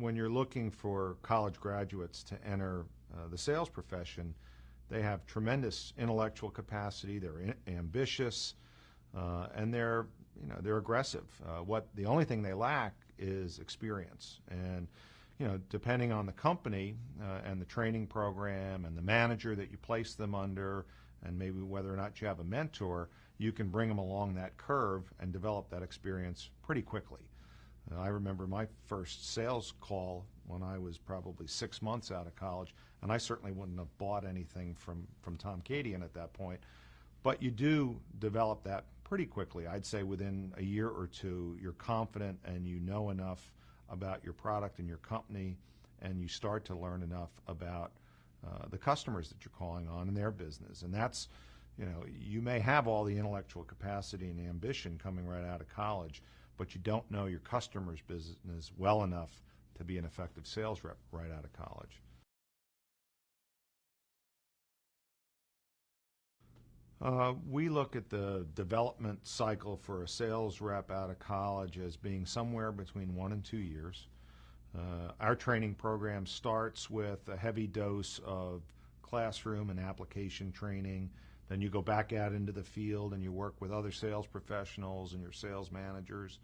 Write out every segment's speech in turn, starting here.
when you're looking for college graduates to enter the sales profession, they have tremendous intellectual capacity. They're ambitious, and they're aggressive. The only thing they lack is experience. And depending on the company and the training program and the manager that you place them under, and maybe whether or not you have a mentor, you can bring them along that curve and develop that experience pretty quickly. I remember my first sales call when I was probably 6 months out of college, and I certainly wouldn't have bought anything from Tom Cadian at that point. But you do develop that pretty quickly. I'd say within a year or two, you're confident and you know enough about your product and your company, and you start to learn enough about the customers that you're calling on in their business. And that's, you may have all the intellectual capacity and ambition coming right out of college, but you don't know your customer's business well enough to be an effective sales rep right out of college. We look at the development cycle for a sales rep out of college as being somewhere between 1 and 2 years. Our training program starts with a heavy dose of classroom and application training. Then you go back out into the field and you work with other sales professionals and your sales managers.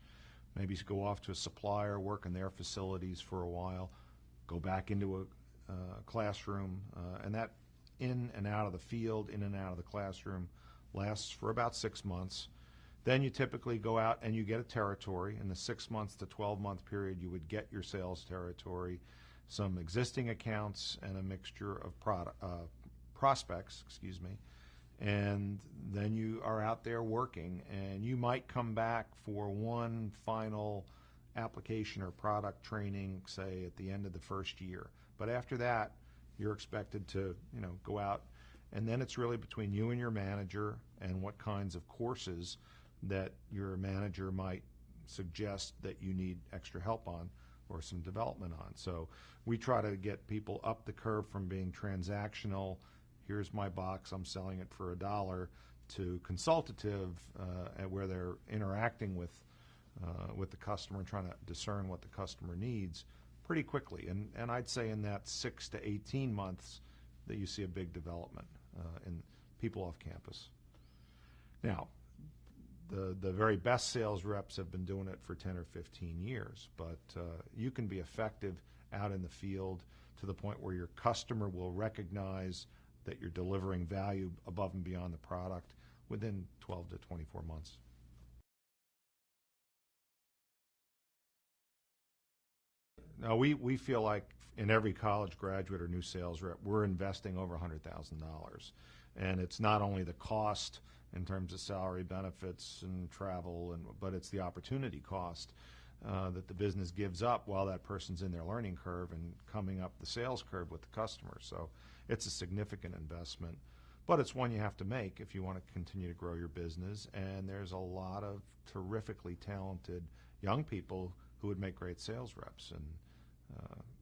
Maybe you go off to a supplier, work in their facilities for a while, go back into a classroom, and that in and out of the field, in and out of the classroom, lasts for about 6 months. Then you typically go out and you get a territory. In the 6 months to 12-month period, you would get your sales territory, some existing accounts, and a mixture of prospects, and then you are out there working, and you might come back for one final application or product training, say at the end of the first year. But after that, you're expected to, go out, and then it's really between you and your manager and what kinds of courses that your manager might suggest that you need extra help on or some development on. So we try to get people up the curve from being transactional, here's my box, I'm selling it for $1, to consultative, where they're interacting with the customer and trying to discern what the customer needs pretty quickly. And I'd say in that 6 to 18 months that you see a big development in people off campus. Now, the very best sales reps have been doing it for 10 or 15 years, but you can be effective out in the field to the point where your customer will recognize that you're delivering value above and beyond the product within 12 to 24 months. Now, we feel like in every college graduate or new sales rep, we're investing over $100,000. And it's not only the cost in terms of salary, benefits, and travel, but it's the opportunity cost that the business gives up while that person's in their learning curve and coming up the sales curve with the customer. So it's a significant investment, but it's one you have to make if you want to continue to grow your business. And there's a lot of terrifically talented young people who would make great sales reps, and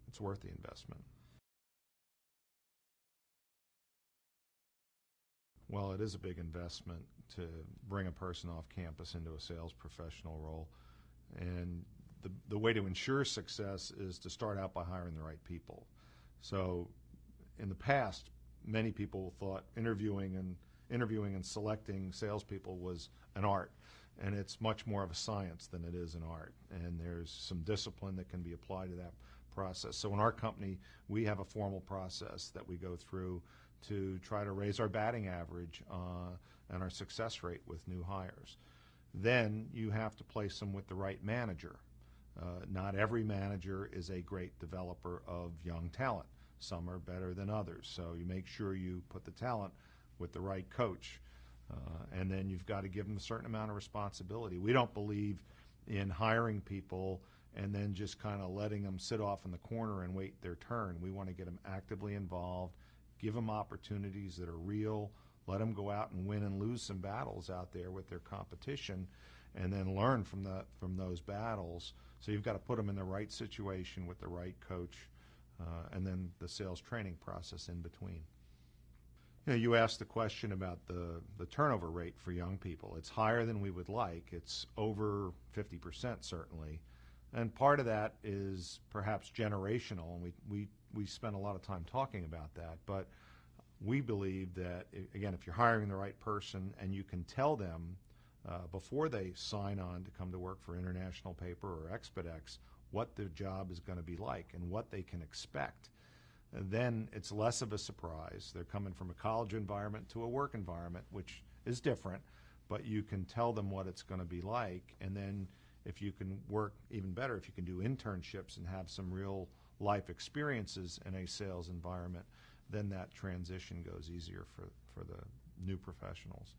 it's worth the investment. Well, it is a big investment to bring a person off campus into a sales professional role. And the way to ensure success is to start out by hiring the right people. So in the past, many people thought interviewing and selecting salespeople was an art. And it's much more of a science than it is an art. And there's some discipline that can be applied to that process. So in our company, we have a formal process that we go through to try to raise our batting average and our success rate with new hires. Then you have to place them with the right manager. Not every manager is a great developer of young talent. Some are better than others. So you make sure you put the talent with the right coach. And then you've got to give them a certain amount of responsibility. We don't believe in hiring people and then just kind of letting them sit off in the corner and wait their turn. We want to get them actively involved, give them opportunities that are real, let them go out and win and lose some battles out there with their competition, and then learn from those battles. So you've got to put them in the right situation with the right coach, and then the sales training process in between. You asked the question about the turnover rate for young people. It's higher than we would like. It's over 50% certainly. And part of that is perhaps generational, and we spend a lot of time talking about that. But we believe that, again, if you're hiring the right person and you can tell them before they sign on to come to work for International Paper or Expedex what their job is going to be like and what they can expect, then it's less of a surprise. They're coming from a college environment to a work environment, which is different, but you can tell them what it's going to be like. And then if you can work even better, if you can do internships and have some real life experiences in a sales environment, then that transition goes easier for the new professionals.